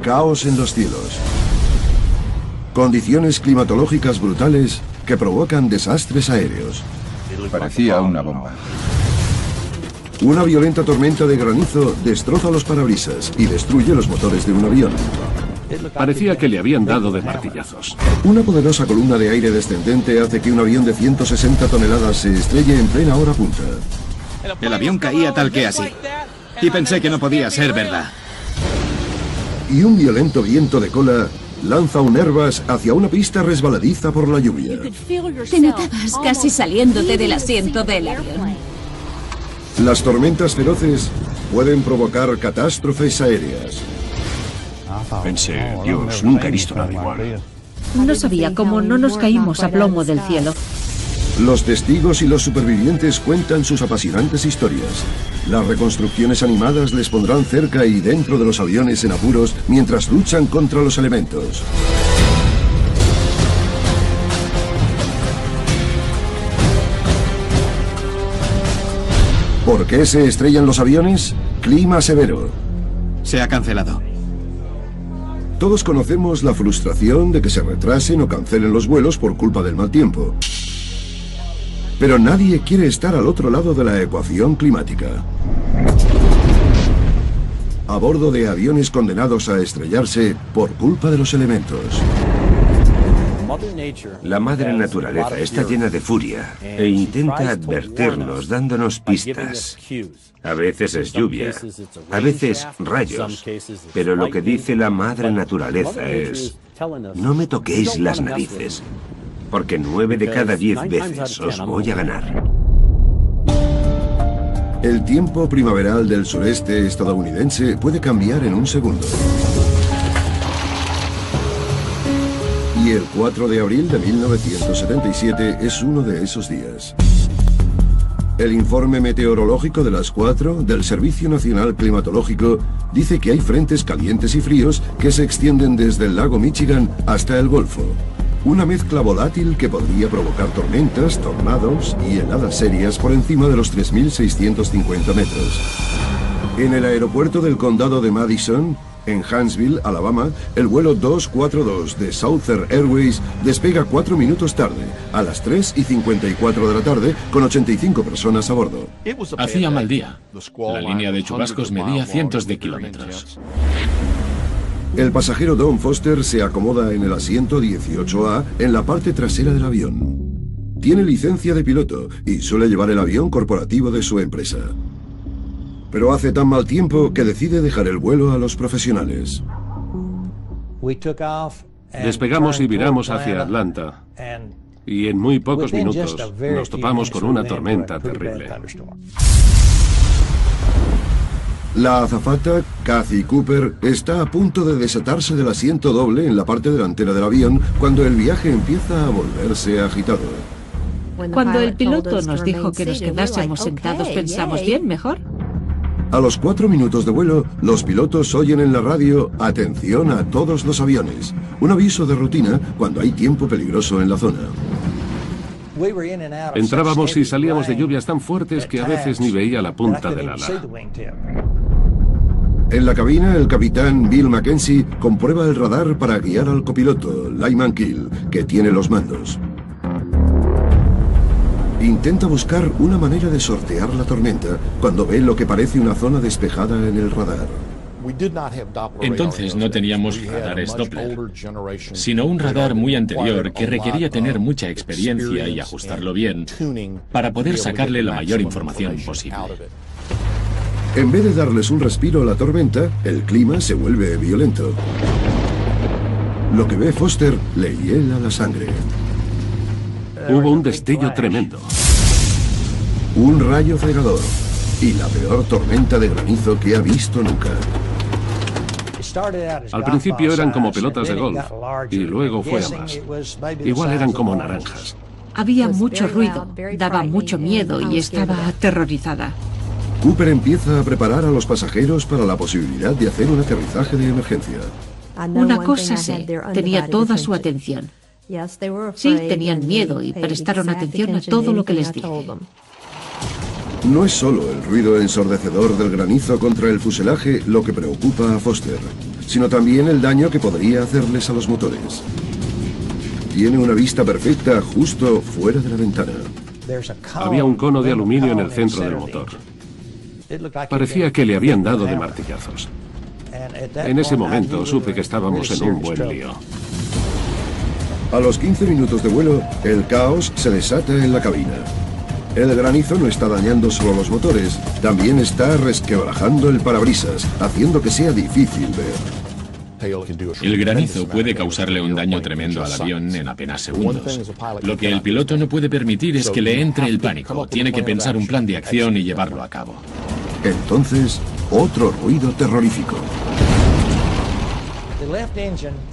Caos en los cielos. Condiciones climatológicas brutales que provocan desastres aéreos. Parecía una bomba. Una violenta tormenta de granizo destroza los parabrisas y destruye los motores de un avión. Parecía que le habían dado de martillazos. Una poderosa columna de aire descendente hace que un avión de 160 toneladas se estrelle en plena hora punta. El avión caía tal que así. Y pensé que no podía ser verdad. Y un violento viento de cola lanza un Airbus hacia una pista resbaladiza por la lluvia. Te notabas casi saliéndote del asiento del avión. Las tormentas feroces pueden provocar catástrofes aéreas. Pensé, Dios, nunca he visto nada igual. No sabía cómo no nos caímos a plomo del cielo. Los testigos y los supervivientes cuentan sus apasionantes historias. Las reconstrucciones animadas les pondrán cerca y dentro de los aviones en apuros mientras luchan contra los elementos. ¿Por qué se estrellan los aviones? Clima severo. Se ha cancelado. Todos conocemos la frustración de que se retrasen o cancelen los vuelos por culpa del mal tiempo. Pero nadie quiere estar al otro lado de la ecuación climática. A bordo de aviones condenados a estrellarse por culpa de los elementos. La madre naturaleza está llena de furia e intenta advertirnos dándonos pistas. A veces es lluvia, a veces rayos, pero lo que dice la madre naturaleza es: no me toquéis las narices, porque 9 de cada 10 veces os voy a ganar. El tiempo primaveral del sureste estadounidense puede cambiar en un segundo. Y el 4 de abril de 1977 es uno de esos días. El informe meteorológico de las 4 del Servicio Nacional Climatológico dice que hay frentes calientes y fríos que se extienden desde el lago Michigan hasta el Golfo. Una mezcla volátil que podría provocar tormentas, tornados y heladas serias por encima de los 3.650 metros. En el aeropuerto del condado de Madison, en Huntsville, Alabama, el vuelo 242 de Southern Airways despega 4 minutos tarde, a las 3:54 de la tarde, con 85 personas a bordo. Hacía mal día. La línea de chubascos medía cientos de kilómetros. El pasajero Don Foster se acomoda en el asiento 18A en la parte trasera del avión. Tiene licencia de piloto y suele llevar el avión corporativo de su empresa. Pero hace tan mal tiempo que decide dejar el vuelo a los profesionales. Despegamos y viramos hacia Atlanta. Y en muy pocos minutos nos topamos con una tormenta terrible. La azafata, Kathy Cooper, está a punto de desatarse del asiento doble en la parte delantera del avión cuando el viaje empieza a volverse agitado. Cuando el piloto nos dijo que nos quedásemos sentados, pensamos, bien, mejor. A los 4 minutos de vuelo, los pilotos oyen en la radio «Atención a todos los aviones», un aviso de rutina cuando hay tiempo peligroso en la zona. Entrábamos y salíamos de lluvias tan fuertes que a veces ni veía la punta del ala. En la cabina, el capitán Bill Mackenzie comprueba el radar para guiar al copiloto, Lyman Kill, que tiene los mandos. Intenta buscar una manera de sortear la tormenta cuando ve lo que parece una zona despejada en el radar. Entonces no teníamos radares Doppler, sino un radar muy anterior que requería tener mucha experiencia y ajustarlo bien para poder sacarle la mayor información posible. En vez de darles un respiro a la tormenta, el clima se vuelve violento. Lo que ve Foster le hiela la sangre. Hubo un destello tremendo. Un rayo cegador y la peor tormenta de granizo que ha visto nunca. Al principio eran como pelotas de golf y luego fue a más. Igual eran como naranjas. Había mucho ruido, daba mucho miedo y estaba aterrorizada. Cooper empieza a preparar a los pasajeros para la posibilidad de hacer un aterrizaje de emergencia. Una cosa sé, tenía toda su atención. Sí, tenían miedo y prestaron atención a todo lo que les dije. No es solo el ruido ensordecedor del granizo contra el fuselaje lo que preocupa a Foster. sino también el daño que podría hacerles a los motores. Tiene una vista perfecta justo fuera de la ventana. Había un cono de aluminio en el centro del motor. Parecía que le habían dado de martillazos. En ese momento supe que estábamos en un buen lío. A los 15 minutos de vuelo, el caos se desata en la cabina. El granizo no está dañando solo los motores, también está resquebrajando el parabrisas, haciendo que sea difícil ver. El granizo puede causarle un daño tremendo al avión en apenas segundos. Lo que el piloto no puede permitir es que le entre el pánico. Tiene que pensar un plan de acción y llevarlo a cabo. Entonces, otro ruido terrorífico.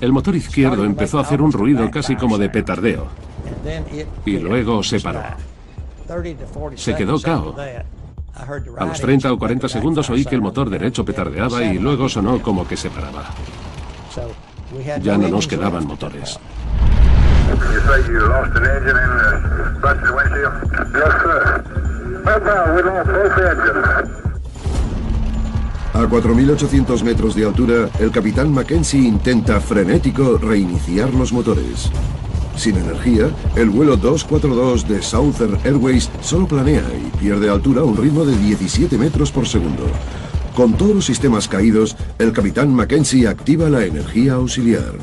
El motor izquierdo empezó a hacer un ruido casi como de petardeo. Y luego se paró. Se quedó cao. A los 30 o 40 segundos oí que el motor derecho petardeaba y luego sonó como que se paraba. Ya no nos quedaban motores. A 4.800 metros de altura, el capitán Mackenzie intenta frenético reiniciar los motores. Sin energía, el vuelo 242 de Southern Airways solo planea y pierde altura a un ritmo de 17 metros por segundo. Con todos los sistemas caídos, el capitán Mackenzie activa la energía auxiliar.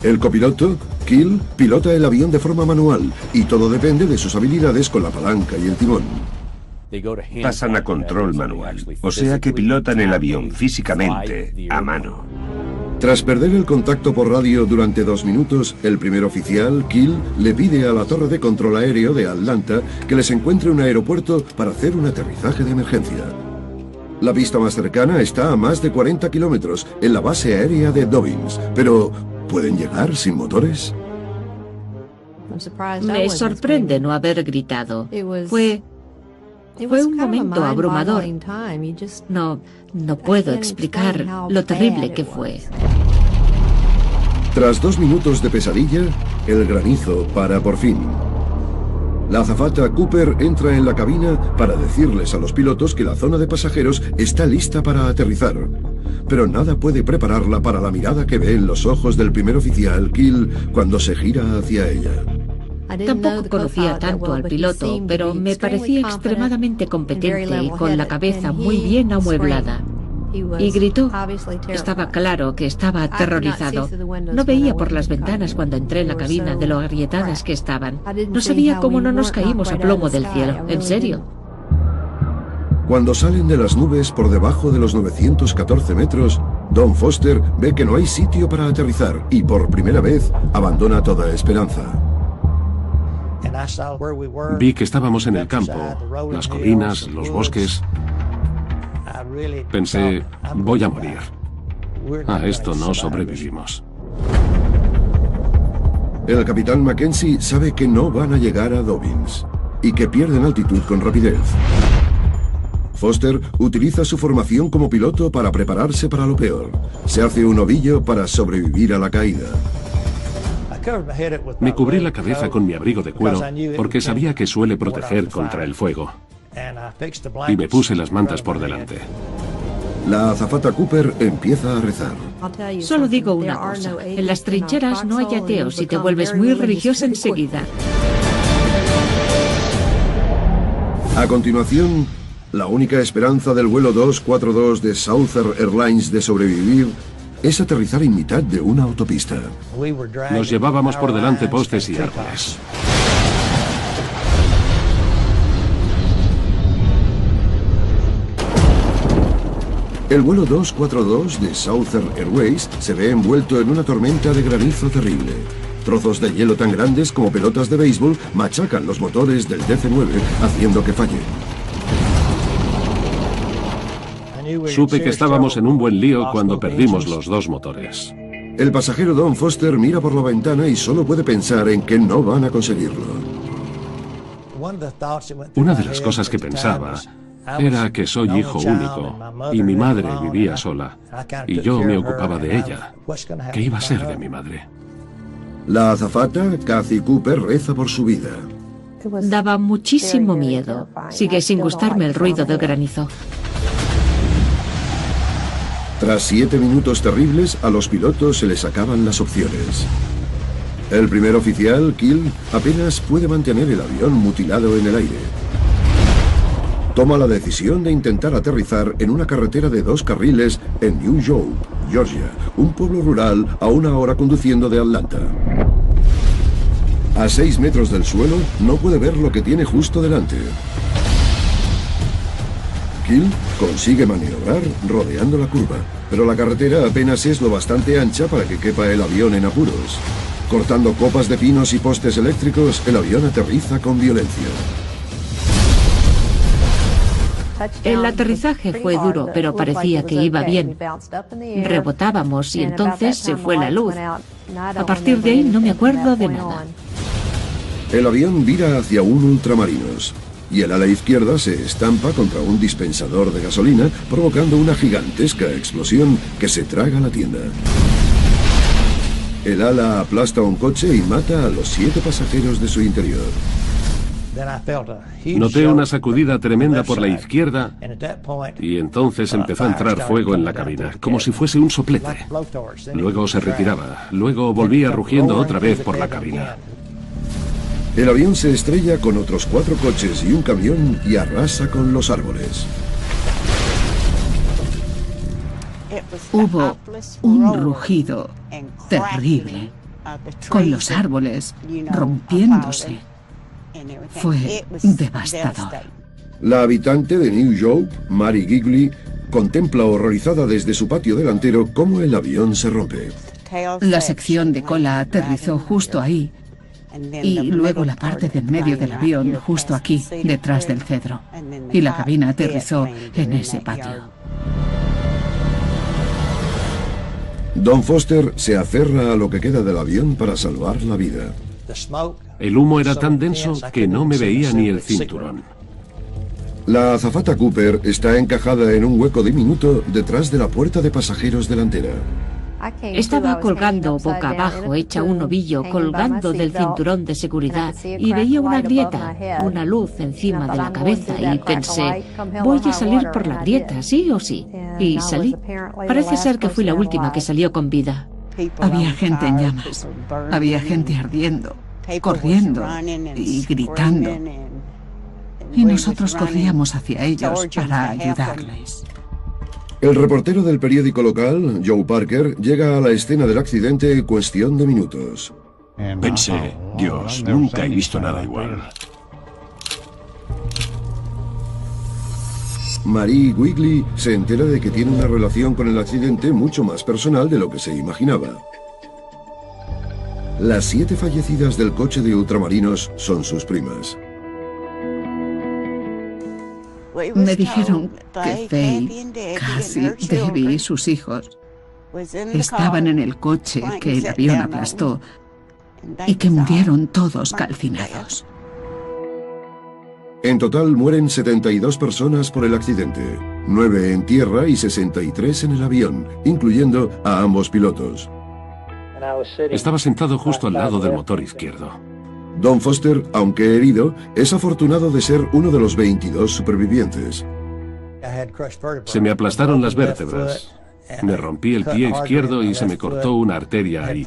El copiloto, Keel, pilota el avión de forma manual y todo depende de sus habilidades con la palanca y el timón. Pasan a control manual, o sea que pilotan el avión físicamente, a mano. Tras perder el contacto por radio durante 2 minutos, el primer oficial, Keel, le pide a la torre de control aéreo de Atlanta que les encuentre un aeropuerto para hacer un aterrizaje de emergencia. La pista más cercana está a más de 40 kilómetros, en la base aérea de Dobbins, pero ¿pueden llegar sin motores? Me sorprende no haber gritado. Fue un momento abrumador. No puedo explicar lo terrible que fue. Tras 2 minutos de pesadilla, el granizo para por fin. La azafata Cooper entra en la cabina para decirles a los pilotos que la zona de pasajeros está lista para aterrizar. Pero nada puede prepararla para la mirada que ve en los ojos del primer oficial, Keel, cuando se gira hacia ella. Tampoco conocía tanto al piloto, pero me parecía extremadamente competente y con la cabeza muy bien amueblada. Y gritó. Estaba claro que estaba aterrorizado. No veía por las ventanas cuando entré en la cabina de lo agrietadas que estaban. No sabía cómo no nos caímos a plomo del cielo. ¿En serio? Cuando salen de las nubes por debajo de los 914 metros, Don Foster ve que no hay sitio para aterrizar y por primera vez abandona toda esperanza. Vi que estábamos en el campo, las colinas, los bosques. Pensé, voy a morir. A esto no sobrevivimos. El capitán Mackenzie sabe que no van a llegar a Dobbins y que pierden altitud con rapidez. Foster utiliza su formación como piloto para prepararse para lo peor. Se hace un ovillo para sobrevivir a la caída. Me cubrí la cabeza con mi abrigo de cuero porque sabía que suele proteger contra el fuego. Y me puse las mantas por delante. La azafata Cooper empieza a rezar. Solo digo una cosa. En las trincheras no hay ateos y te vuelves muy religiosa enseguida. A continuación, la única esperanza del vuelo 242 de Southern Airlines de sobrevivir es aterrizar en mitad de una autopista. Nos llevábamos por delante postes y árboles. El vuelo 242 de Southern Airways se ve envuelto en una tormenta de granizo terrible. Trozos de hielo tan grandes como pelotas de béisbol machacan los motores del DC-9, haciendo que fallen. Supe que estábamos en un buen lío cuando perdimos los 2 motores. El pasajero Don Foster mira por la ventana y solo puede pensar en que no van a conseguirlo. Una de las cosas que pensaba era que soy hijo único y mi madre vivía sola y yo me ocupaba de ella. ¿Qué iba a ser de mi madre? La azafata, Kathy Cooper, reza por su vida. Daba muchísimo miedo. Sigue sin gustarme el ruido del granizo. Tras 7 minutos terribles, a los pilotos se les acaban las opciones. El primer oficial, Kill, apenas puede mantener el avión mutilado en el aire. Toma la decisión de intentar aterrizar en una carretera de 2 carriles en New Hope, Georgia, un pueblo rural a 1 hora conduciendo de Atlanta. A 6 metros del suelo, no puede ver lo que tiene justo delante. Kill consigue maniobrar rodeando la curva, pero la carretera apenas es lo bastante ancha para que quepa el avión en apuros. Cortando copas de pinos y postes eléctricos, el avión aterriza con violencia. El aterrizaje fue duro, pero parecía que iba bien. Rebotábamos y entonces se fue la luz. A partir de ahí no me acuerdo de nada. El avión vira hacia un ultramarinos y el ala izquierda se estampa contra un dispensador de gasolina, provocando una gigantesca explosión que se traga la tienda. El ala aplasta un coche y mata a los 7 pasajeros de su interior. Noté una sacudida tremenda por la izquierda y entonces empezó a entrar fuego en la cabina, como si fuese un soplete. Luego se retiraba, luego volvía rugiendo otra vez por la cabina. El avión se estrella con otros 4 coches y un camión y arrasa con los árboles. Hubo un rugido terrible, con los árboles rompiéndose. Fue devastador. La habitante de New Hope, Mary Gigley, contempla horrorizada desde su patio delantero cómo el avión se rompe. La sección de cola aterrizó justo ahí y luego la parte del medio del avión justo aquí, detrás del cedro. Y la cabina aterrizó en ese patio. Don Foster se aferra a lo que queda del avión para salvar la vida. El humo era tan denso que no me veía ni el cinturón. La azafata Cooper está encajada en un hueco diminuto detrás de la puerta de pasajeros delantera. Estaba colgando boca abajo, hecha un ovillo, colgando del cinturón de seguridad, y veía una grieta, una luz encima de la cabeza, y pensé, voy a salir por la grieta, sí o sí. Y salí. Parece ser que fui la última que salió con vida. Había gente en llamas, había gente ardiendo, corriendo y gritando. Y nosotros corríamos hacia ellos para ayudarles. El reportero del periódico local, Joe Parker, llega a la escena del accidente en cuestión de minutos. Pensé, Dios, nunca he visto nada igual. Marie Quigley se entera de que tiene una relación con el accidente mucho más personal de lo que se imaginaba. Las 7 fallecidas del coche de ultramarinos son sus primas. Me dijeron que Faye, Cassie, Debbie y sus hijos estaban en el coche que el avión aplastó y que murieron todos calcinados. En total mueren 72 personas por el accidente, 9 en tierra y 63 en el avión, incluyendo a ambos pilotos. Estaba sentado justo al lado del motor izquierdo. Don Foster, aunque herido, es afortunado de ser uno de los 22 supervivientes. Se me aplastaron las vértebras. Me rompí el pie izquierdo y se me cortó una arteria ahí.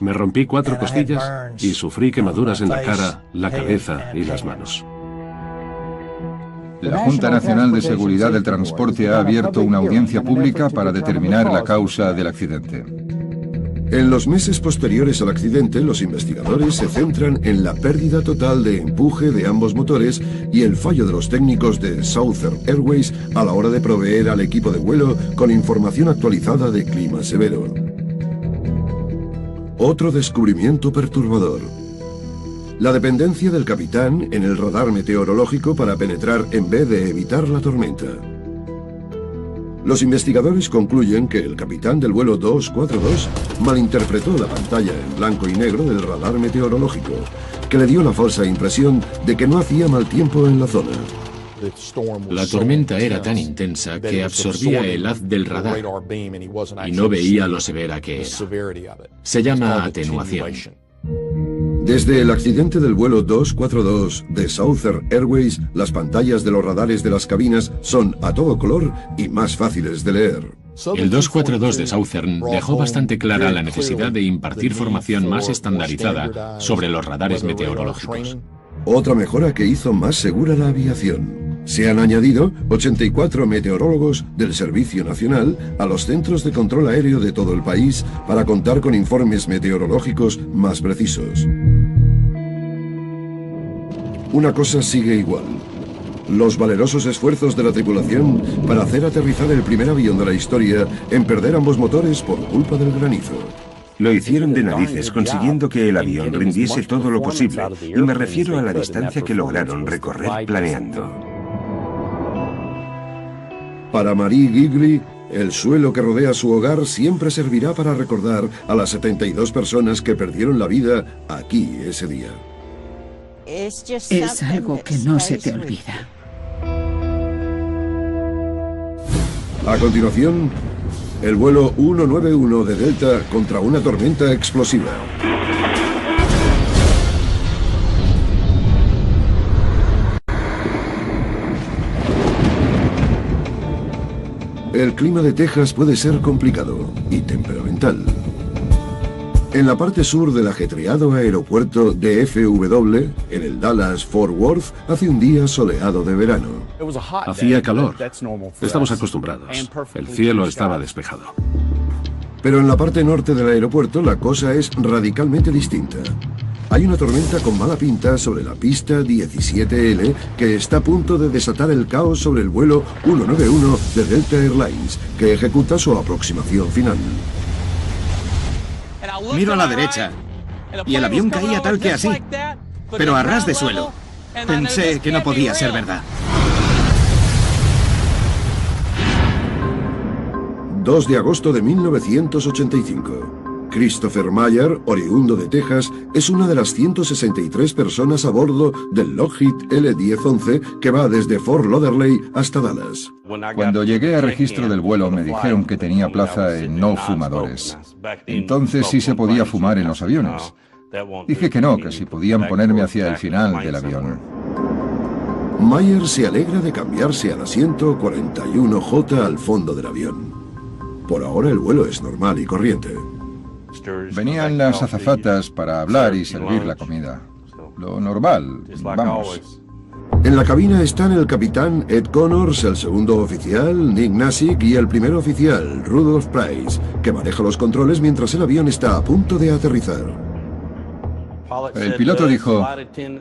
Me rompí 4 costillas y sufrí quemaduras en la cara, la cabeza y las manos. La Junta Nacional de Seguridad del Transporte ha abierto una audiencia pública para determinar la causa del accidente. En los meses posteriores al accidente, los investigadores se centran en la pérdida total de empuje de ambos motores y el fallo de los técnicos de Southern Airways a la hora de proveer al equipo de vuelo con información actualizada de clima severo. Otro descubrimiento perturbador. La dependencia del capitán en el radar meteorológico para penetrar en vez de evitar la tormenta. Los investigadores concluyen que el capitán del vuelo 242 malinterpretó la pantalla en blanco y negro del radar meteorológico, que le dio la falsa impresión de que no hacía mal tiempo en la zona. La tormenta era tan intensa que absorbía el haz del radar y no veía lo severa que era. Se llama atenuación. Desde el accidente del vuelo 242 de Southern Airways, las pantallas de los radares de las cabinas son a todo color y más fáciles de leer. El 242 de Southern dejó bastante clara la necesidad de impartir formación más estandarizada sobre los radares meteorológicos. Otra mejora que hizo más segura la aviación. Se han añadido 84 meteorólogos del Servicio Nacional a los centros de control aéreo de todo el país para contar con informes meteorológicos más precisos. Una cosa sigue igual. Los valerosos esfuerzos de la tripulación para hacer aterrizar el primer avión de la historia en perder ambos motores por culpa del granizo. Lo hicieron de narices, consiguiendo que el avión rindiese todo lo posible, y me refiero a la distancia que lograron recorrer planeando. Para Marie Gigli, el suelo que rodea su hogar siempre servirá para recordar a las 72 personas que perdieron la vida aquí ese día. Es algo que no se te olvida. A continuación, el vuelo 191 de Delta contra una tormenta explosiva. El clima de Texas puede ser complicado y temperamental. En la parte sur del ajetreado aeropuerto de FW, en el Dallas Fort Worth, hace un día soleado de verano. Hacía calor. Estamos acostumbrados. El cielo estaba despejado. Pero en la parte norte del aeropuerto la cosa es radicalmente distinta. Hay una tormenta con mala pinta sobre la pista 17L que está a punto de desatar el caos sobre el vuelo 191 de Delta Airlines, que ejecuta su aproximación final. Miro a la derecha y el avión caía tal que así, pero a ras de suelo. Pensé que no podía ser verdad. 2 de agosto de 1985. Christopher Mayer, oriundo de Texas, es una de las 163 personas a bordo del Lockheed L-1011 que va desde Fort Lauderdale hasta Dallas. Cuando llegué a registro del vuelo me dijeron que tenía plaza en no fumadores. Entonces sí se podía fumar en los aviones. Dije que no, que si podían ponerme hacia el final del avión. Mayer se alegra de cambiarse al asiento 41J al fondo del avión. Por ahora el vuelo es normal y corriente. Venían las azafatas para hablar y servir la comida. Lo normal, vamos. En la cabina están el capitán Ed Connors, el segundo oficial, Nick Nasick, y el primer oficial, Rudolph Price, que maneja los controles mientras el avión está a punto de aterrizar. El piloto dijo: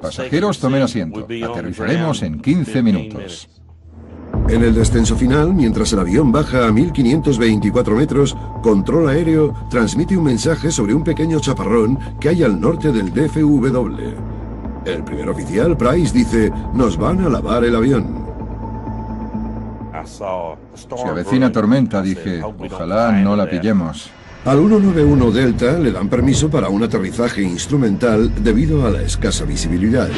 pasajeros, tomen asiento. Aterrizaremos en 15 minutos. En el descenso final, mientras el avión baja a 1524 metros, Control Aéreo transmite un mensaje sobre un pequeño chaparrón que hay al norte del DFW. El primer oficial, Price, dice: nos van a lavar el avión. Se avecina tormenta, dije. Ojalá no la pillemos. Al 191 Delta le dan permiso para un aterrizaje instrumental debido a la escasa visibilidad.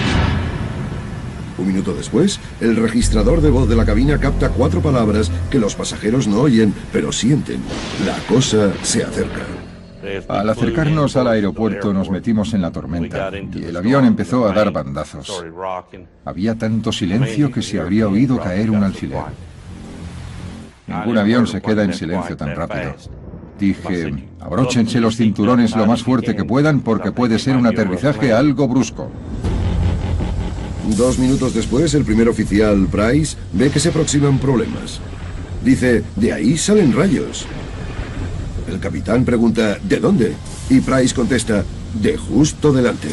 Un minuto después, el registrador de voz de la cabina capta 4 palabras que los pasajeros no oyen, pero sienten. La cosa se acerca. Al acercarnos al aeropuerto nos metimos en la tormenta y el avión empezó a dar bandazos. Había tanto silencio que se habría oído caer un alfiler. Ningún avión se queda en silencio tan rápido. Dije: abróchense los cinturones lo más fuerte que puedan porque puede ser un aterrizaje algo brusco. 2 minutos después, el primer oficial, Price, ve que se aproximan problemas. Dice: de ahí salen rayos. El capitán pregunta: ¿de dónde? Y Price contesta: de justo delante.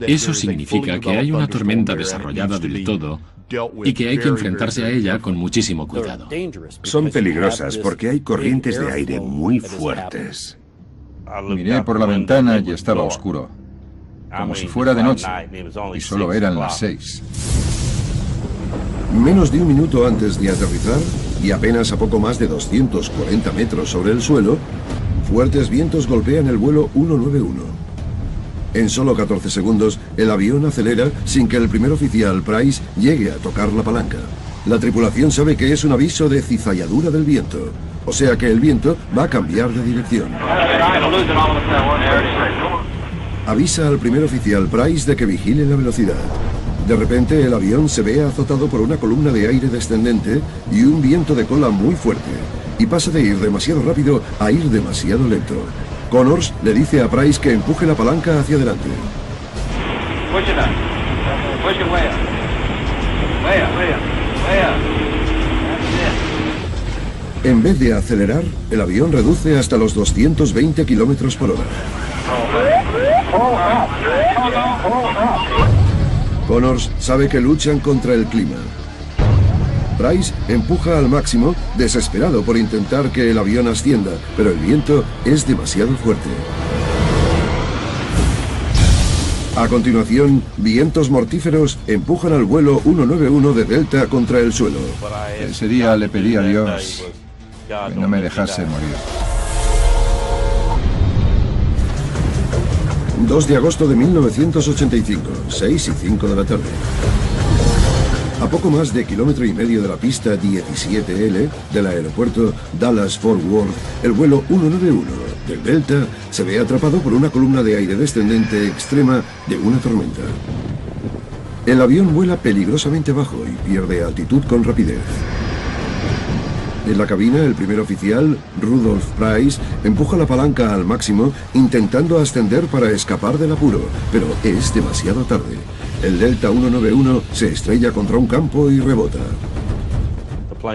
Eso significa que hay una tormenta desarrollada del todo y que hay que enfrentarse a ella con muchísimo cuidado. Son peligrosas porque hay corrientes de aire muy fuertes. Miré por la ventana y estaba oscuro, como si fuera de noche, y solo eran las 6. Menos de un minuto antes de aterrizar, y apenas a poco más de 240 metros sobre el suelo, fuertes vientos golpean el vuelo 191. En solo 14 segundos, el avión acelera sin que el primer oficial, Price, llegue a tocar la palanca. La tripulación sabe que es un aviso de cizalladura del viento, o sea que el viento va a cambiar de dirección. Avisa al primer oficial, Price, de que vigile la velocidad. De repente el avión se ve azotado por una columna de aire descendente y un viento de cola muy fuerte, y pasa de ir demasiado rápido a ir demasiado lento. Connors le dice a Price que empuje la palanca hacia adelante. En vez de acelerar, el avión reduce hasta los 220 kilómetros por hora. Connors sabe que luchan contra el clima. Price empuja al máximo, desesperado por intentar que el avión ascienda, pero el viento es demasiado fuerte. A continuación, vientos mortíferos empujan al vuelo 191 de Delta contra el suelo. Ese día le pedí a Dios que no me dejase morir. 2 de agosto de 1985, 6:05 de la tarde. A poco más de 1,5 kilómetros de la pista 17L del aeropuerto Dallas-Fort Worth, el vuelo 191 del Delta se ve atrapado por una columna de aire descendente extrema de una tormenta. El avión vuela peligrosamente bajo y pierde altitud con rapidez. En la cabina, el primer oficial, Rudolph Price, empuja la palanca al máximo, intentando ascender para escapar del apuro, pero es demasiado tarde. El Delta 191 se estrella contra un campo y rebota.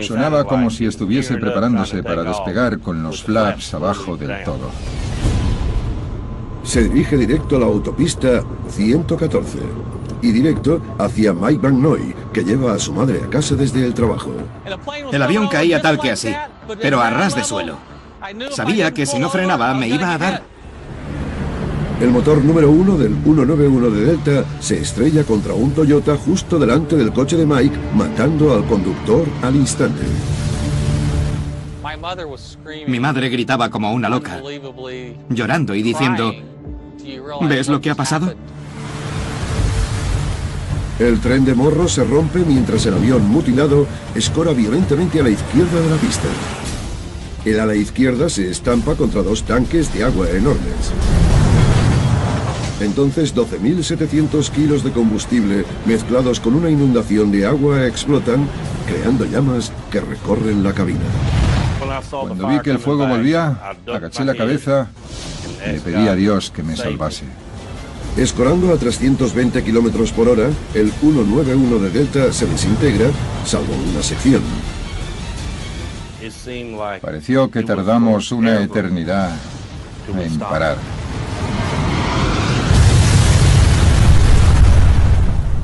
Sonaba como si estuviese preparándose para despegar con los flaps abajo del todo. Se dirige directo a la autopista 114 y directo hacia Mike Van Noy, que lleva a su madre a casa desde el trabajo. El avión caía tal que así, pero a ras de suelo. Sabía que si no frenaba me iba a dar. El motor número 1 del 191 de Delta se estrella contra un Toyota justo delante del coche de Mike, matando al conductor al instante. Mi madre gritaba como una loca, llorando y diciendo: ¿ves lo que ha pasado? El tren de morro se rompe mientras el avión mutilado escora violentamente a la izquierda de la pista. El ala izquierda se estampa contra 2 tanques de agua enormes. Entonces 12.700 kilos de combustible mezclados con una inundación de agua explotan, creando llamas que recorren la cabina. Cuando vi que el fuego volvía, agaché la cabeza y le pedí a Dios que me salvase. Escorando a 320 kilómetros por hora, el 191 de Delta se desintegra, salvo una sección. Pareció que tardamos una eternidad en parar.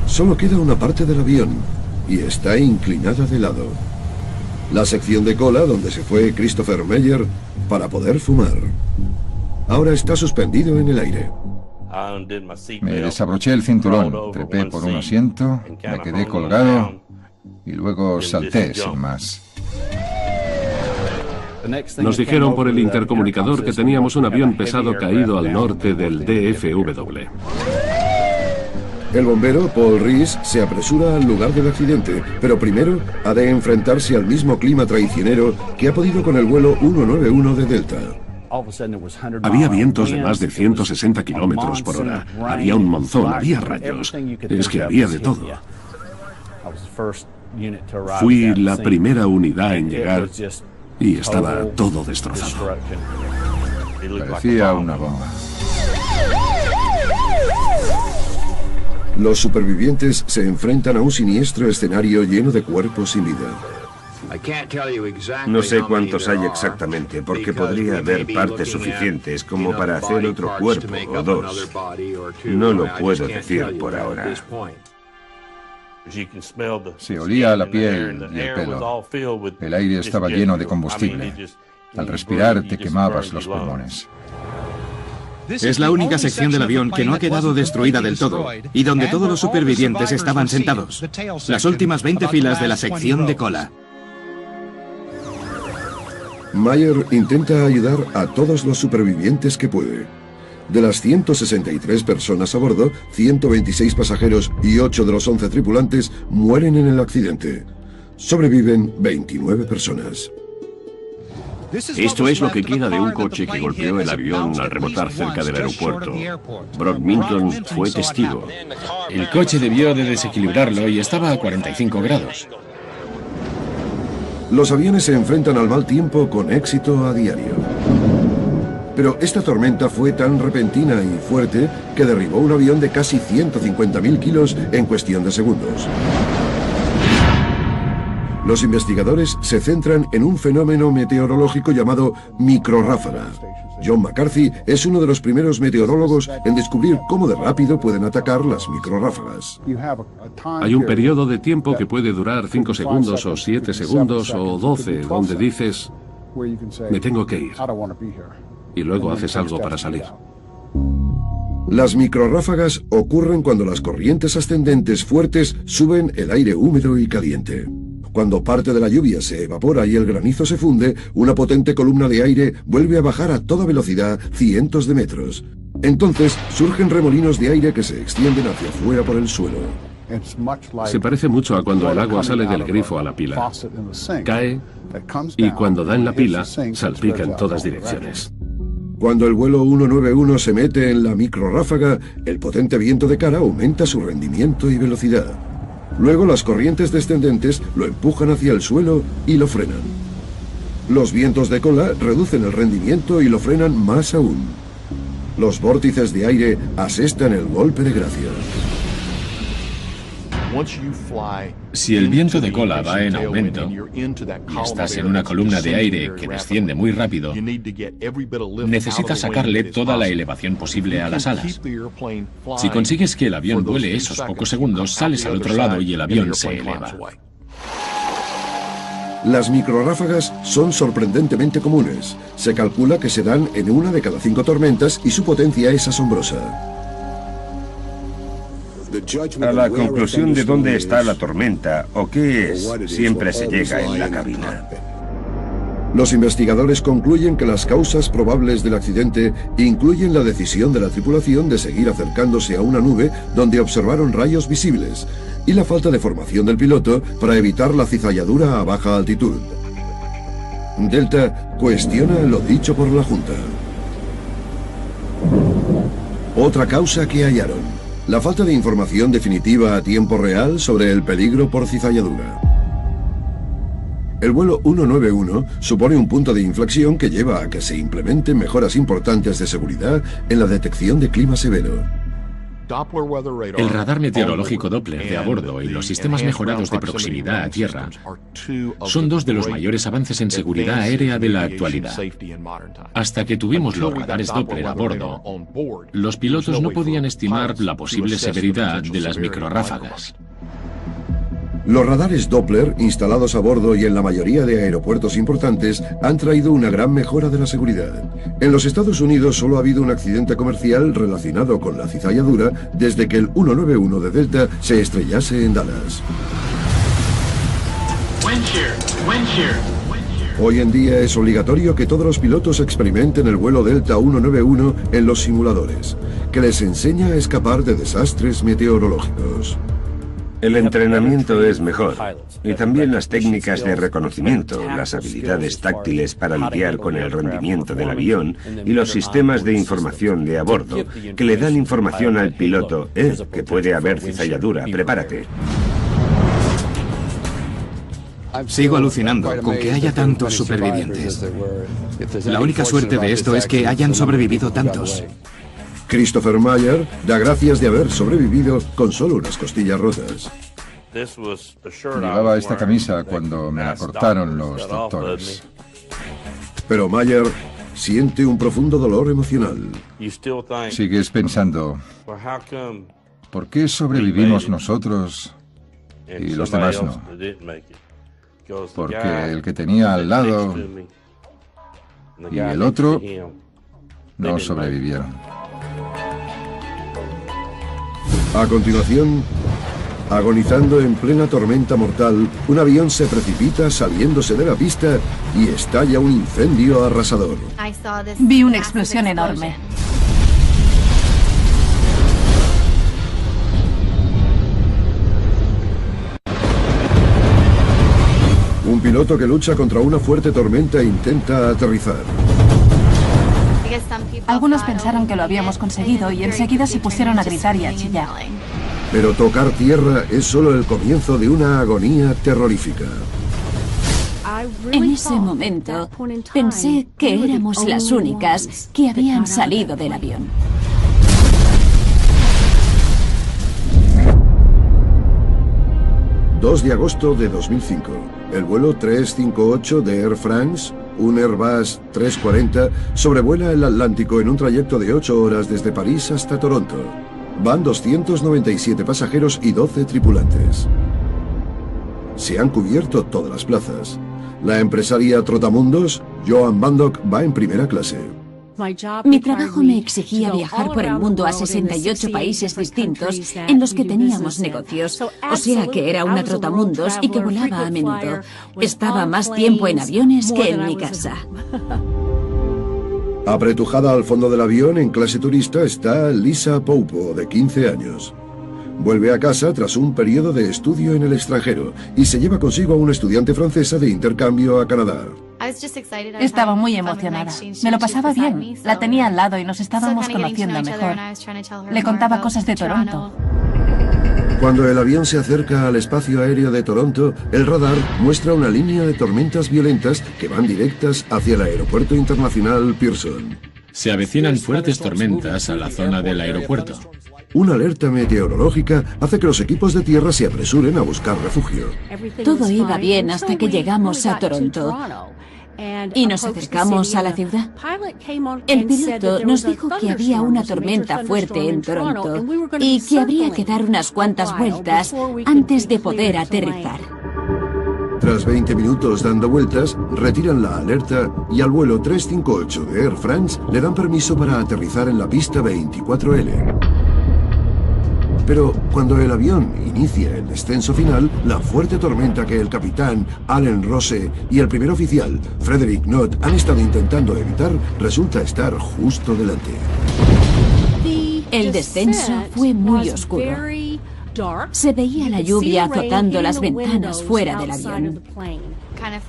Solo queda una parte del avión y está inclinada de lado. La sección de cola donde se fue Christopher Meyer para poder fumar. Ahora está suspendido en el aire. Me desabroché el cinturón, trepé por un asiento, me quedé colgado y luego salté sin más. Nos dijeron por el intercomunicador que teníamos un avión pesado caído al norte del DFW. El bombero, Paul Reese, se apresura al lugar del accidente, pero primero ha de enfrentarse al mismo clima traicionero que ha podido con el vuelo 191 de Delta. Había vientos de más de 160 kilómetros por hora. Había un monzón, había rayos. Es que había de todo. Fui la primera unidad en llegar y estaba todo destrozado. Parecía una bomba. Los supervivientes se enfrentan a un siniestro escenario lleno de cuerpos sin vida. No sé cuántos hay exactamente, porque podría haber partes suficientes como para hacer otro cuerpo o 2. No lo puedo decir por ahora. Se olía la piel y el pelo. El aire estaba lleno de combustible. Al respirar te quemabas los pulmones. Es la única sección del avión que no ha quedado destruida del todo y donde todos los supervivientes estaban sentados. Las últimas 20 filas de la sección de cola. Meyer intenta ayudar a todos los supervivientes que puede. De las 163 personas a bordo, 126 pasajeros y 8 de los 11 tripulantes mueren en el accidente. Sobreviven 29 personas. Esto es lo que queda de un coche que golpeó el avión al rebotar cerca del aeropuerto. Brock Minton fue testigo. El coche debió de desequilibrarlo y estaba a 45 grados. Los aviones se enfrentan al mal tiempo con éxito a diario. Pero esta tormenta fue tan repentina y fuerte que derribó un avión de casi 150.000 kilos en cuestión de segundos. Los investigadores se centran en un fenómeno meteorológico llamado microrráfaga. John McCarthy es uno de los primeros meteorólogos en descubrir cómo de rápido pueden atacar las microrráfagas. Hay un periodo de tiempo que puede durar 5 segundos o 7 segundos o 12, donde dices, me tengo que ir. Y luego haces algo para salir. Las microrráfagas ocurren cuando las corrientes ascendentes fuertes suben el aire húmedo y caliente. Cuando parte de la lluvia se evapora y el granizo se funde, una potente columna de aire vuelve a bajar a toda velocidad cientos de metros. Entonces surgen remolinos de aire que se extienden hacia afuera por el suelo. Se parece mucho a cuando el agua sale del grifo a la pila. Cae y cuando da en la pila, salpica en todas direcciones. Cuando el vuelo 191 se mete en la microrráfaga, el potente viento de cara aumenta su rendimiento y velocidad. Luego las corrientes descendentes lo empujan hacia el suelo y lo frenan. Los vientos de cola reducen el rendimiento y lo frenan más aún. Los vórtices de aire asestan el golpe de gracia. Si el viento de cola va en aumento y estás en una columna de aire que desciende muy rápido, necesitas sacarle toda la elevación posible a las alas. Si consigues que el avión vuele esos pocos segundos, sales al otro lado y el avión se eleva. Las microrráfagas son sorprendentemente comunes. Se calcula que se dan en 1 de cada 5 tormentas y su potencia es asombrosa. A la conclusión de dónde está la tormenta o qué es, siempre se llega en la cabina. Los investigadores concluyen que las causas probables del accidente incluyen la decisión de la tripulación de seguir acercándose a una nube donde observaron rayos visibles y la falta de formación del piloto para evitar la cizalladura a baja altitud. Delta cuestiona lo dicho por la Junta. Otra causa que hallaron: la falta de información definitiva a tiempo real sobre el peligro por cizalladura. El vuelo 191 supone un punto de inflexión que lleva a que se implementen mejoras importantes de seguridad en la detección de clima severo. El radar meteorológico Doppler de a bordo y los sistemas mejorados de proximidad a tierra son dos de los mayores avances en seguridad aérea de la actualidad. Hasta que tuvimos los radares Doppler a bordo, los pilotos no podían estimar la posible severidad de las microrráfagas. Los radares Doppler, instalados a bordo y en la mayoría de aeropuertos importantes, han traído una gran mejora de la seguridad. En los Estados Unidos solo ha habido un accidente comercial relacionado con la cizalladura desde que el 191 de Delta se estrellase en Dallas. Hoy en día es obligatorio que todos los pilotos experimenten el vuelo Delta 191 en los simuladores, que les enseña a escapar de desastres meteorológicos. El entrenamiento es mejor, y también las técnicas de reconocimiento, las habilidades táctiles para lidiar con el rendimiento del avión y los sistemas de información de a bordo, que le dan información al piloto, que puede haber cizalladura, prepárate. Sigo alucinando con que haya tantos supervivientes. La única suerte de esto es que hayan sobrevivido tantos. Christopher Mayer da gracias de haber sobrevivido con solo unas costillas rotas. Llevaba esta camisa cuando me la cortaron los doctores. Pero Mayer siente un profundo dolor emocional. Sigues pensando, ¿por qué sobrevivimos nosotros y los demás no? Porque el que tenía al lado y el otro no sobrevivieron. A continuación, agonizando en plena tormenta mortal, un avión se precipita saliéndose de la pista y estalla un incendio arrasador. Vi una explosión enorme. Un piloto que lucha contra una fuerte tormenta e intenta aterrizar. Algunos pensaron que lo habíamos conseguido y enseguida se pusieron a gritar y a chillar. Pero tocar tierra es solo el comienzo de una agonía terrorífica. En ese momento pensé que éramos las únicas que habían salido del avión. ...2 de agosto de 2005. El vuelo 358 de Air France, un Airbus 340, sobrevuela el Atlántico en un trayecto de 8 horas desde París hasta Toronto. Van 297 pasajeros y 12 tripulantes. Se han cubierto todas las plazas. La empresaria Trotamundos, Joan Bandock, va en primera clase. Mi trabajo me exigía viajar por el mundo a 68 países distintos en los que teníamos negocios, o sea que era una trotamundos y que volaba a menudo. Estaba más tiempo en aviones que en mi casa. Apretujada al fondo del avión en clase turista está Lisa Poupo, de 15 años. Vuelve a casa tras un periodo de estudio en el extranjero y se lleva consigo a una estudiante francesa de intercambio a Canadá. Estaba muy emocionada. Me lo pasaba bien. La tenía al lado y nos estábamos conociendo mejor. Le contaba cosas de Toronto. Cuando el avión se acerca al espacio aéreo de Toronto, el radar muestra una línea de tormentas violentas que van directas hacia el aeropuerto internacional Pearson. Se avecinan fuertes tormentas a la zona del aeropuerto. Una alerta meteorológica hace que los equipos de tierra se apresuren a buscar refugio. Todo iba bien hasta que llegamos a Toronto y nos acercamos a la ciudad. El piloto nos dijo que había una tormenta fuerte en Toronto y que habría que dar unas cuantas vueltas antes de poder aterrizar. Tras 20 minutos dando vueltas, retiran la alerta y al vuelo 358 de Air France le dan permiso para aterrizar en la pista 24L. Pero cuando el avión inicia el descenso final, la fuerte tormenta que el capitán Allen Rose y el primer oficial Frederick Knott han estado intentando evitar resulta estar justo delante. El descenso fue muy oscuro. Se veía la lluvia azotando las ventanas fuera del avión.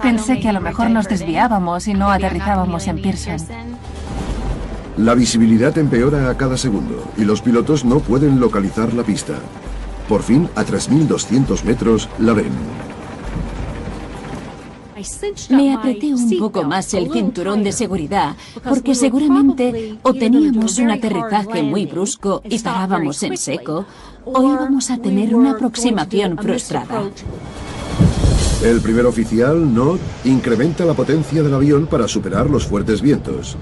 Pensé que a lo mejor nos desviábamos y no aterrizábamos en Pearson. La visibilidad empeora a cada segundo y los pilotos no pueden localizar la pista. Por fin, a 3.200 metros, la ven. Me apreté un poco más el cinturón de seguridad porque seguramente o teníamos un aterrizaje muy brusco y parábamos en seco o íbamos a tener una aproximación frustrada. El primer oficial, Knott, incrementa la potencia del avión para superar los fuertes vientos.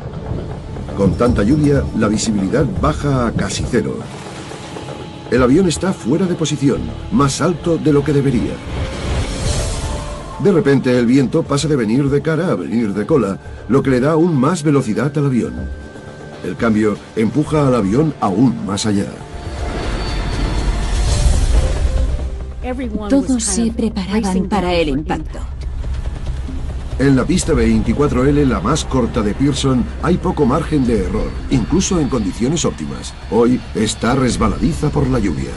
Con tanta lluvia, la visibilidad baja a casi cero. El avión está fuera de posición, más alto de lo que debería. De repente, el viento pasa de venir de cara a venir de cola, lo que le da aún más velocidad al avión. El cambio empuja al avión aún más allá. Todos se preparaban para el impacto. En la pista 24L, la más corta de Pearson, hay poco margen de error, incluso en condiciones óptimas. Hoy está resbaladiza por la lluvia.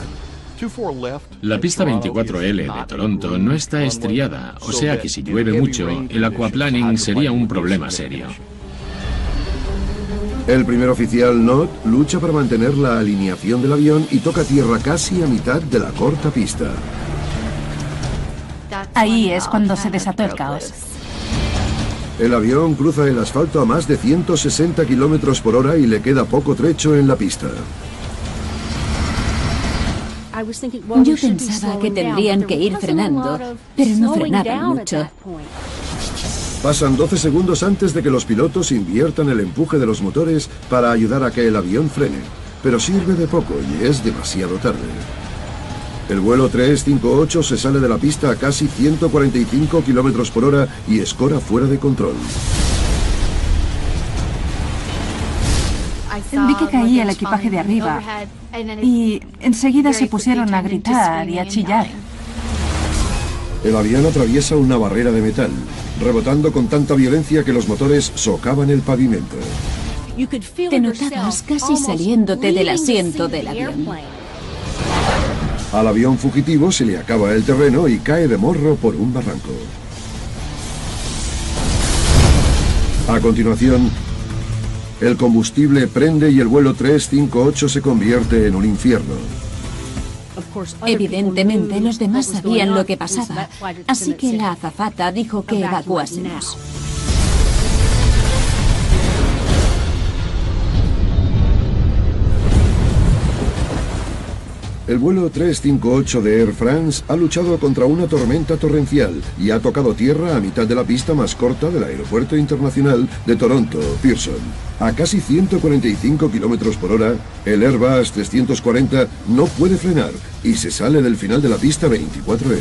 La pista 24L de Toronto no está estriada, o sea que si llueve mucho, el aquaplaning sería un problema serio. El primer oficial, Knott, lucha para mantener la alineación del avión y toca tierra casi a mitad de la corta pista. Ahí es cuando se desató el caos. El avión cruza el asfalto a más de 160 kilómetros por hora y le queda poco trecho en la pista. Yo pensaba que tendrían que ir frenando, pero no frenaban mucho. Pasan 12 segundos antes de que los pilotos inviertan el empuje de los motores para ayudar a que el avión frene, pero sirve de poco y es demasiado tarde. El vuelo 358 se sale de la pista a casi 145 kilómetros por hora y escora fuera de control. Vi que caía el equipaje de arriba y enseguida se pusieron a gritar y a chillar. El avión atraviesa una barrera de metal, rebotando con tanta violencia que los motores socavan el pavimento. Te notabas casi saliéndote del asiento del avión. Al avión fugitivo se le acaba el terreno y cae de morro por un barranco. A continuación, el combustible prende y el vuelo 358 se convierte en un infierno. Evidentemente, los demás sabían lo que pasaba, así que la azafata dijo que evacuásemos. El vuelo 358 de Air France ha luchado contra una tormenta torrencial y ha tocado tierra a mitad de la pista más corta del Aeropuerto Internacional de Toronto, Pearson. A casi 145 kilómetros por hora, el Airbus 340 no puede frenar y se sale del final de la pista 24L.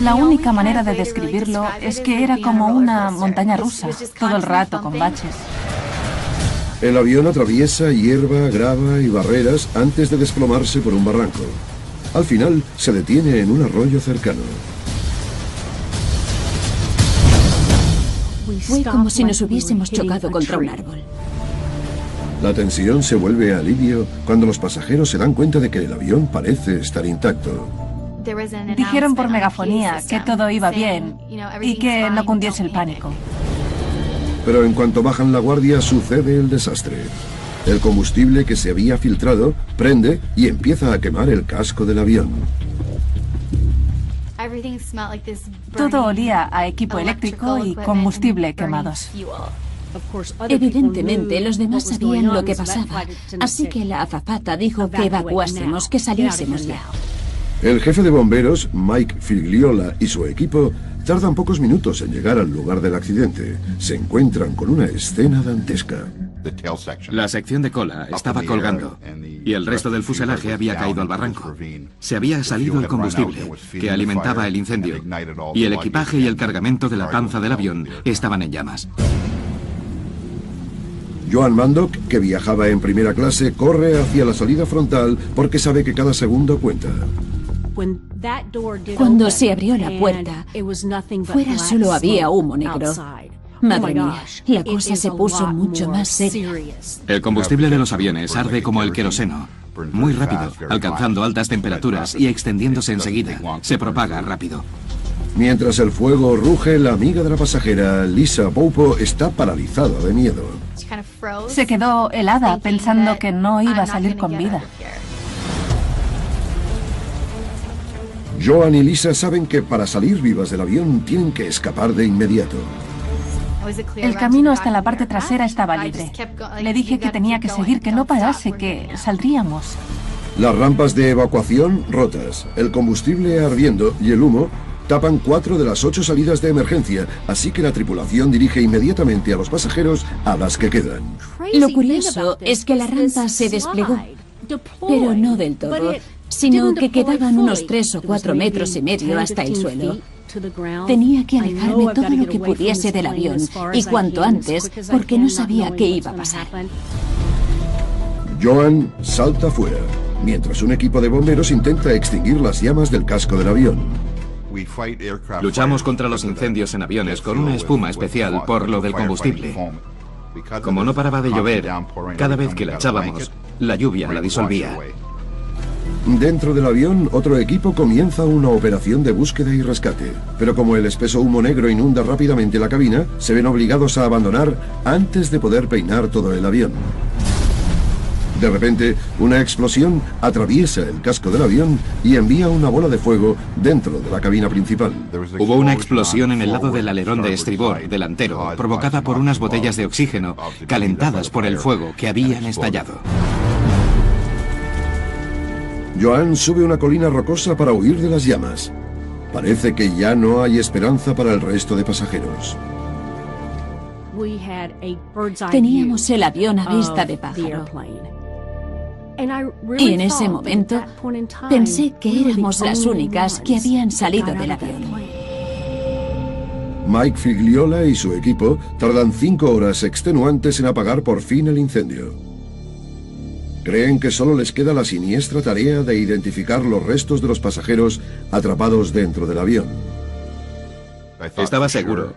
La única manera de describirlo es que era como una montaña rusa, todo el rato con baches. El avión atraviesa hierba, grava y barreras antes de desplomarse por un barranco. Al final, se detiene en un arroyo cercano. Fue como si nos hubiésemos chocado contra un árbol. La tensión se vuelve alivio cuando los pasajeros se dan cuenta de que el avión parece estar intacto. Dijeron por megafonía que todo iba bien y que no cundiese el pánico. Pero en cuanto bajan la guardia, sucede el desastre. El combustible que se había filtrado prende y empieza a quemar el casco del avión. Todo olía a equipo eléctrico y combustible quemados. Evidentemente, los demás sabían lo que pasaba, así que la azafata dijo que evacuásemos, que saliésemos ya. El jefe de bomberos, Mike Figliola, y su equipo tardan pocos minutos en llegar al lugar del accidente. Se encuentran con una escena dantesca. La sección de cola estaba colgando y el resto del fuselaje había caído al barranco. Se había salido el combustible que alimentaba el incendio y el equipaje y el cargamento de la panza del avión estaban en llamas. Joan Mandock, que viajaba en primera clase, corre hacia la salida frontal porque sabe que cada segundo cuenta. Cuando se abrió la puerta, fuera solo había humo negro. Madre mía, la cosa se puso mucho más seria. El combustible de los aviones arde como el queroseno, muy rápido, alcanzando altas temperaturas y extendiéndose enseguida. Se propaga rápido. Mientras el fuego ruge, la amiga de la pasajera, Lisa Poupo, está paralizada de miedo. Se quedó helada pensando que no iba a salir con vida. Joan y Lisa saben que para salir vivas del avión tienen que escapar de inmediato. El camino hasta la parte trasera estaba libre. Le dije que tenía que seguir, que no parase, que saldríamos. Las rampas de evacuación rotas, el combustible ardiendo y el humo tapan 4 de las 8 salidas de emergencia, así que la tripulación dirige inmediatamente a los pasajeros a las que quedan. Lo curioso es que la rampa se desplegó, pero no del todo, sino que quedaban unos 3 o 4 metros y medio hasta el suelo. Tenía que alejarme todo lo que pudiese del avión, y cuanto antes, porque no sabía qué iba a pasar. Joan salta fuera, mientras un equipo de bomberos intenta extinguir las llamas del casco del avión. Luchamos contra los incendios en aviones con una espuma especial por lo del combustible. Como no paraba de llover, cada vez que la echábamos, la lluvia la disolvía. Dentro del avión, otro equipo comienza una operación de búsqueda y rescate. Pero como el espeso humo negro inunda rápidamente la cabina, se ven obligados a abandonar antes de poder peinar todo el avión. De repente, una explosión atraviesa el casco del avión y envía una bola de fuego dentro de la cabina principal. Hubo una explosión en el lado del alerón de estribor delantero, provocada por unas botellas de oxígeno calentadas por el fuego que habían estallado. Joan sube una colina rocosa para huir de las llamas. Parece que ya no hay esperanza para el resto de pasajeros. Teníamos el avión a vista de pájaro. Y en ese momento pensé que éramos las únicas que habían salido del avión. Mike Figliola y su equipo tardan 5 horas extenuantes en apagar por fin el incendio. Creen que solo les queda la siniestra tarea de identificar los restos de los pasajeros atrapados dentro del avión. Estaba seguro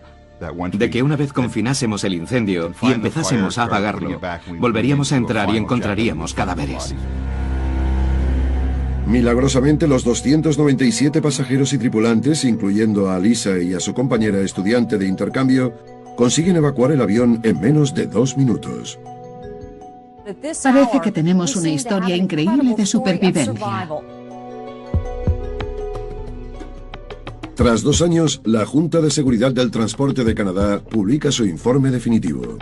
de que una vez confinásemos el incendio y empezásemos a apagarlo, volveríamos a entrar y encontraríamos cadáveres. Milagrosamente, los 297 pasajeros y tripulantes, incluyendo a Lisa y a su compañera estudiante de intercambio, consiguen evacuar el avión en menos de 2 minutos. Parece que tenemos una historia increíble de supervivencia. Tras 2 años, la Junta de Seguridad del Transporte de Canadá publica su informe definitivo.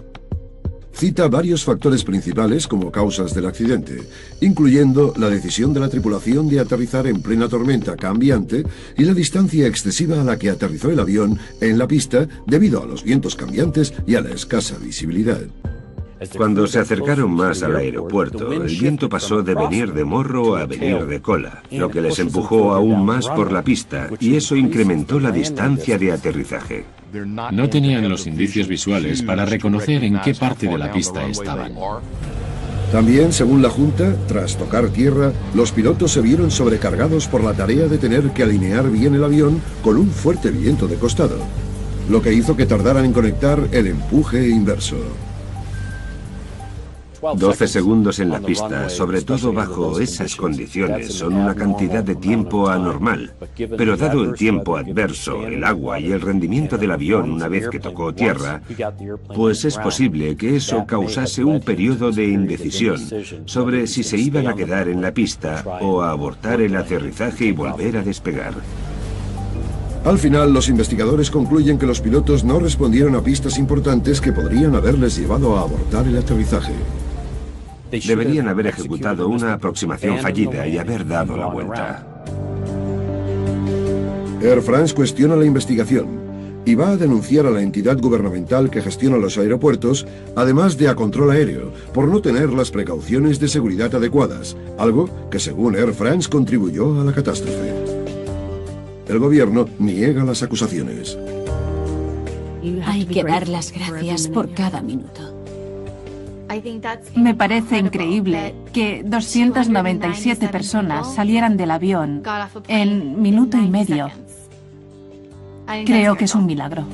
Cita varios factores principales como causas del accidente, incluyendo la decisión de la tripulación de aterrizar en plena tormenta cambiante y la distancia excesiva a la que aterrizó el avión en la pista debido a los vientos cambiantes y a la escasa visibilidad. Cuando se acercaron más al aeropuerto, el viento pasó de venir de morro a venir de cola, lo que les empujó aún más por la pista, y eso incrementó la distancia de aterrizaje. No tenían los indicios visuales para reconocer en qué parte de la pista estaban. También, según la Junta, tras tocar tierra, los pilotos se vieron sobrecargados por la tarea de tener que alinear bien el avión con un fuerte viento de costado, lo que hizo que tardaran en conectar el empuje inverso. 12 segundos en la pista, sobre todo bajo esas condiciones, son una cantidad de tiempo anormal. Pero dado el tiempo adverso, el agua y el rendimiento del avión una vez que tocó tierra, pues es posible que eso causase un periodo de indecisión sobre si se iban a quedar en la pista o a abortar el aterrizaje y volver a despegar. Al final, los investigadores concluyen que los pilotos no respondieron a pistas importantes que podrían haberles llevado a abortar el aterrizaje. Deberían haber ejecutado una aproximación fallida y haber dado la vuelta. Air France cuestiona la investigación y va a denunciar a la entidad gubernamental que gestiona los aeropuertos, además de a Control Aéreo, por no tener las precauciones de seguridad adecuadas, algo que según Air France contribuyó a la catástrofe. El gobierno niega las acusaciones. Hay que dar las gracias por cada minuto. Me parece increíble que 297 personas salieran del avión en minuto y medio. Creo que es un milagro.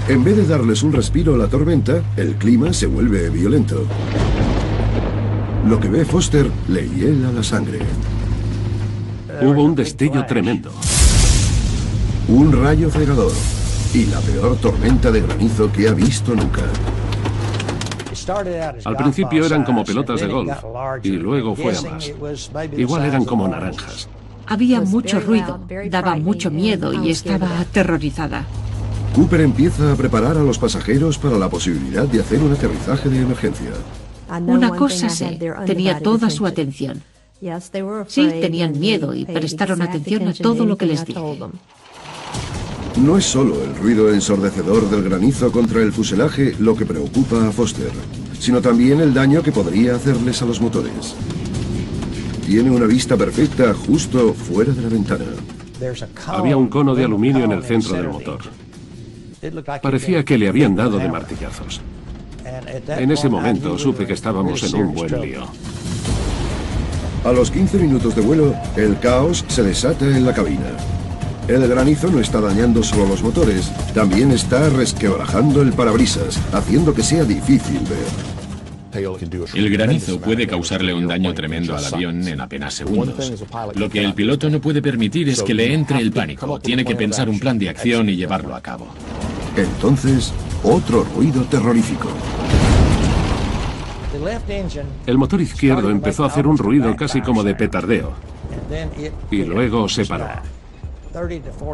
En vez de darles un respiro a la tormenta, el clima se vuelve violento. Lo que ve Foster le hiela la sangre. Hubo un destello tremendo. Un rayo cegador y la peor tormenta de granizo que ha visto nunca. Al principio eran como pelotas de golf y luego fue a más. Igual eran como naranjas. Había mucho ruido, daba mucho miedo y estaba aterrorizada. Cooper empieza a preparar a los pasajeros para la posibilidad de hacer un aterrizaje de emergencia. Una cosa sé, tenía toda su atención. Sí, tenían miedo y prestaron atención a todo lo que les dije. No es solo el ruido ensordecedor del granizo contra el fuselaje lo que preocupa a Foster, sino también el daño que podría hacerles a los motores. Tiene una vista perfecta justo fuera de la ventana. Había un cono de aluminio en el centro del motor. Parecía que le habían dado de martillazos. En ese momento supe que estábamos en un buen lío. A los 15 minutos de vuelo, el caos se desata en la cabina. El granizo no está dañando solo los motores, también está resquebrajando el parabrisas, haciendo que sea difícil ver. El granizo puede causarle un daño tremendo al avión en apenas segundos. Lo que el piloto no puede permitir es que le entre el pánico. Tiene que pensar un plan de acción y llevarlo a cabo. Entonces, otro ruido terrorífico. El motor izquierdo empezó a hacer un ruido casi como de petardeo y luego se paró.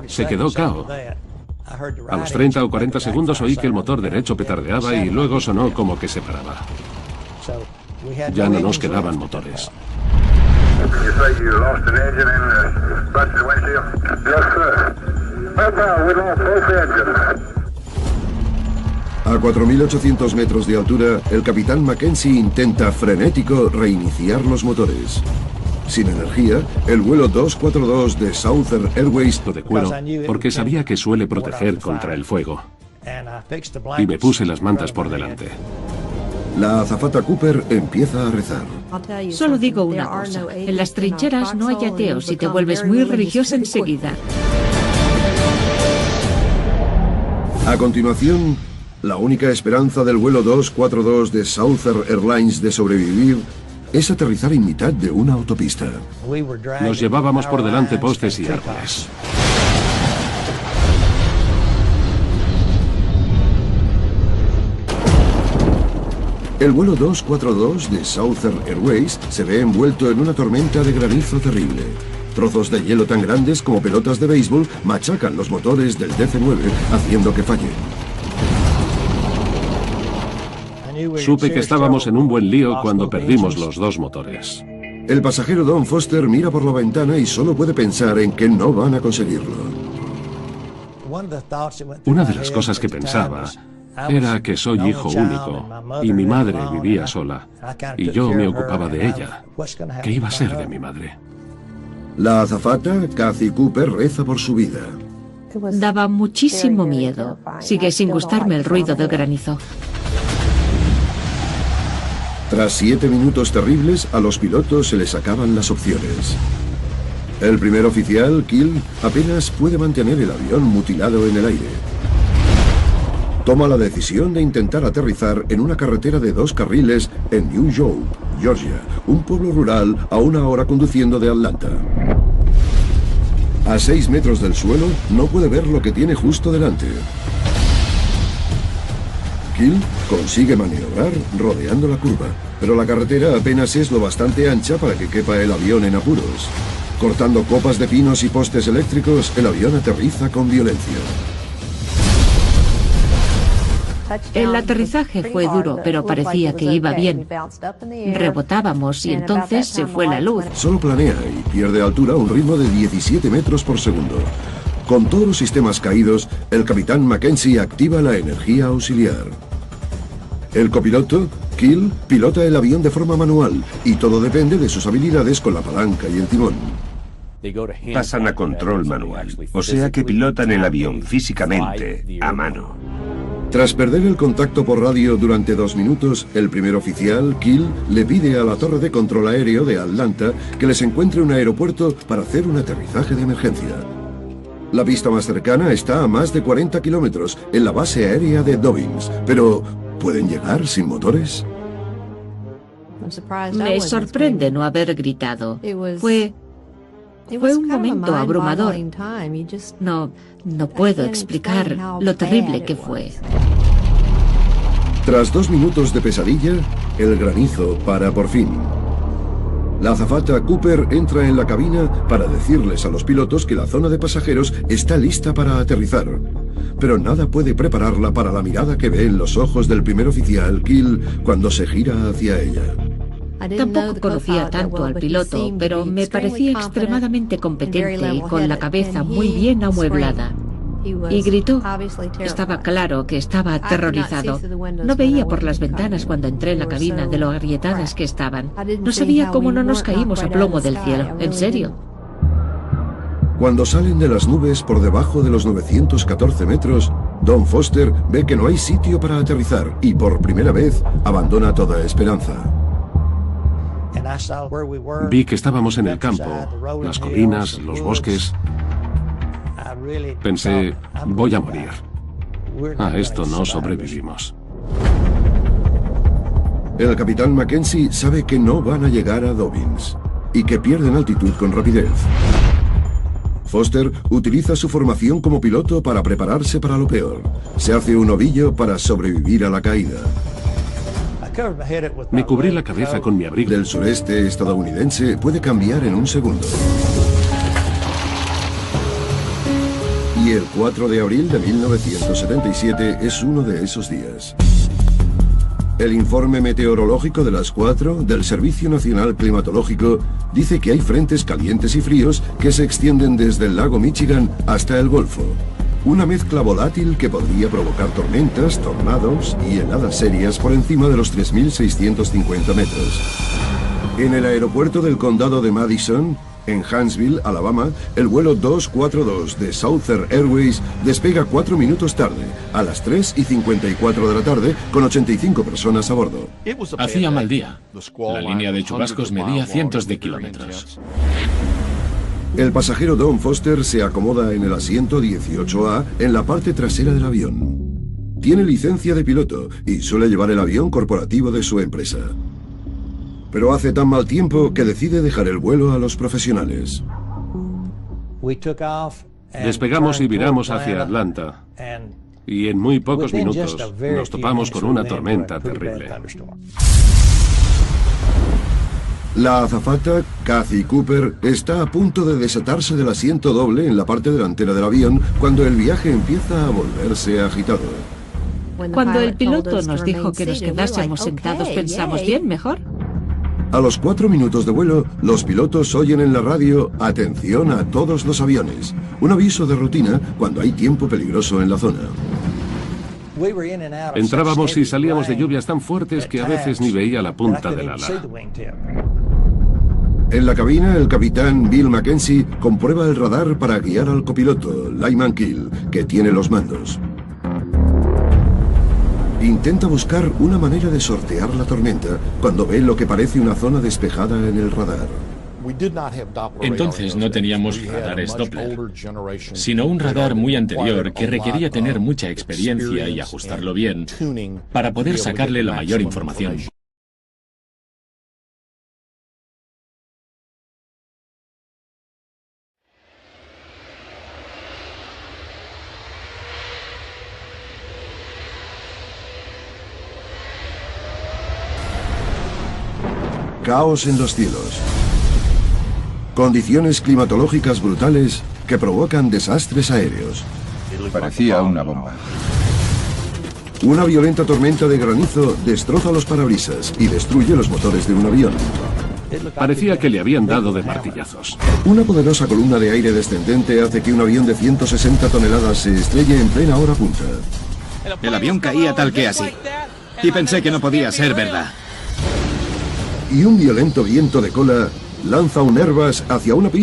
Se quedó cao. A los 30 o 40 segundos oí que el motor derecho petardeaba y luego sonó como que se paraba. Ya no nos quedaban motores. A 4.800 metros de altura, el capitán Mackenzie intenta frenético reiniciar los motores. Sin energía, el vuelo 242 de Southern Airways de cuero porque sabía que suele proteger contra el fuego. Y me puse las mantas por delante. La azafata Cooper empieza a rezar. Solo digo una cosa. En las trincheras no hay ateos y te vuelves muy religiosa enseguida. A continuación, la única esperanza del vuelo 242 de Southern Airlines de sobrevivir es aterrizar en mitad de una autopista. Nos llevábamos por delante postes y árboles. El vuelo 242 de Southern Airways se ve envuelto en una tormenta de granizo terrible. Trozos de hielo tan grandes como pelotas de béisbol machacan los motores del DC-9, haciendo que fallen. Supe que estábamos en un buen lío cuando perdimos los dos motores. El pasajero Don Foster mira por la ventana y solo puede pensar en que no van a conseguirlo. Una de las cosas que pensaba era que soy hijo único y mi madre vivía sola y yo me ocupaba de ella. ¿Qué iba a ser de mi madre? La azafata, Kathy Cooper, reza por su vida. Daba muchísimo miedo. Sigue sin gustarme el ruido del granizo. Tras 7 minutos terribles, a los pilotos se les acaban las opciones. El primer oficial, Kill, apenas puede mantener el avión mutilado en el aire. Toma la decisión de intentar aterrizar en una carretera de 2 carriles en New Hope, Georgia, un pueblo rural a 1 hora conduciendo de Atlanta. A 6 metros del suelo, no puede ver lo que tiene justo delante. Kill consigue maniobrar rodeando la curva, pero la carretera apenas es lo bastante ancha para que quepa el avión en apuros. Cortando copas de pinos y postes eléctricos, el avión aterriza con violencia. El aterrizaje fue duro, pero parecía que iba bien. Rebotábamos y entonces se fue la luz. Solo planea y pierde altura a un ritmo de 17 metros por segundo. Con todos los sistemas caídos, el capitán Mackenzie activa la energía auxiliar. El copiloto, Kill, pilota el avión de forma manual y todo depende de sus habilidades con la palanca y el timón. Pasan a control manual, o sea que pilotan el avión físicamente, a mano. Tras perder el contacto por radio durante 2 minutos, el primer oficial, Kill, le pide a la torre de control aéreo de Atlanta que les encuentre un aeropuerto para hacer un aterrizaje de emergencia. La pista más cercana está a más de 40 kilómetros, en la base aérea de Dobbins, pero ¿pueden llegar sin motores? Me sorprende no haber gritado. Fue un momento abrumador. No puedo explicar lo terrible que fue. Tras 2 minutos de pesadilla, el granizo para por fin. La azafata Cooper entra en la cabina para decirles a los pilotos que la zona de pasajeros está lista para aterrizar. Pero nada puede prepararla para la mirada que ve en los ojos del primer oficial, Kill, cuando se gira hacia ella. Tampoco conocía tanto al piloto, pero me parecía extremadamente competente y con la cabeza muy bien amueblada. Y gritó. Estaba claro que estaba aterrorizado. No veía por las ventanas cuando entré en la cabina de lo agrietadas que estaban. No sabía cómo no nos caímos a plomo del cielo. En serio. Cuando salen de las nubes por debajo de los 914 metros, Don Foster ve que no hay sitio para aterrizar y por primera vez abandona toda esperanza. Vi que estábamos en el campo, las colinas, los bosques. Pensé, voy a morir. A esto no sobrevivimos. El capitán Mackenzie sabe que no van a llegar a Dobbins y que pierden altitud con rapidez. Foster utiliza su formación como piloto para prepararse para lo peor. Se hace un ovillo para sobrevivir a la caída. Me cubrí la cabeza con mi abrigo. Del sureste estadounidense puede cambiar en un segundo. Y el 4 de abril de 1977 es uno de esos días. El informe meteorológico de las 4 del Servicio Nacional Climatológico dice que hay frentes calientes y fríos que se extienden desde el lago Michigan hasta el Golfo. Una mezcla volátil que podría provocar tormentas, tornados y heladas serias por encima de los 3.650 metros. En el aeropuerto del condado de Madison, en Huntsville, Alabama, el vuelo 242 de Southern Airways despega 4 minutos tarde, a las 3:54 de la tarde, con 85 personas a bordo. Hacía mal día. La línea de chubascos medía cientos de kilómetros. El pasajero Don Foster se acomoda en el asiento 18A en la parte trasera del avión. Tiene licencia de piloto y suele llevar el avión corporativo de su empresa. Pero hace tan mal tiempo que decide dejar el vuelo a los profesionales. Despegamos y viramos hacia Atlanta. Y en muy pocos minutos nos topamos con una tormenta terrible. La azafata, Kathy Cooper, está a punto de desatarse del asiento doble en la parte delantera del avión cuando el viaje empieza a volverse agitado. Cuando el piloto nos dijo que nos quedásemos sentados, pensamos, bien, mejor. A los 4 minutos de vuelo, los pilotos oyen en la radio «Atención a todos los aviones», un aviso de rutina cuando hay tiempo peligroso en la zona. Entrábamos y salíamos de lluvias tan fuertes que a veces ni veía la punta del ala. En la cabina, el capitán Bill Mackenzie comprueba el radar para guiar al copiloto, Lyman Keel, que tiene los mandos. Intenta buscar una manera de sortear la tormenta cuando ve lo que parece una zona despejada en el radar. Entonces no teníamos radares Doppler, sino un radar muy anterior que requería tener mucha experiencia y ajustarlo bien para poder sacarle la mayor información. Caos en los cielos. Condiciones climatológicas brutales que provocan desastres aéreos. Parecía una bomba. Una violenta tormenta de granizo destroza los parabrisas y destruye los motores de un avión. Parecía que le habían dado de martillazos. Una poderosa columna de aire descendente hace que un avión de 160 toneladas se estrelle en plena hora punta. El avión caía tal que así. Y pensé que no podía ser verdad. Y un violento viento de cola lanza un Airbus hacia una pista.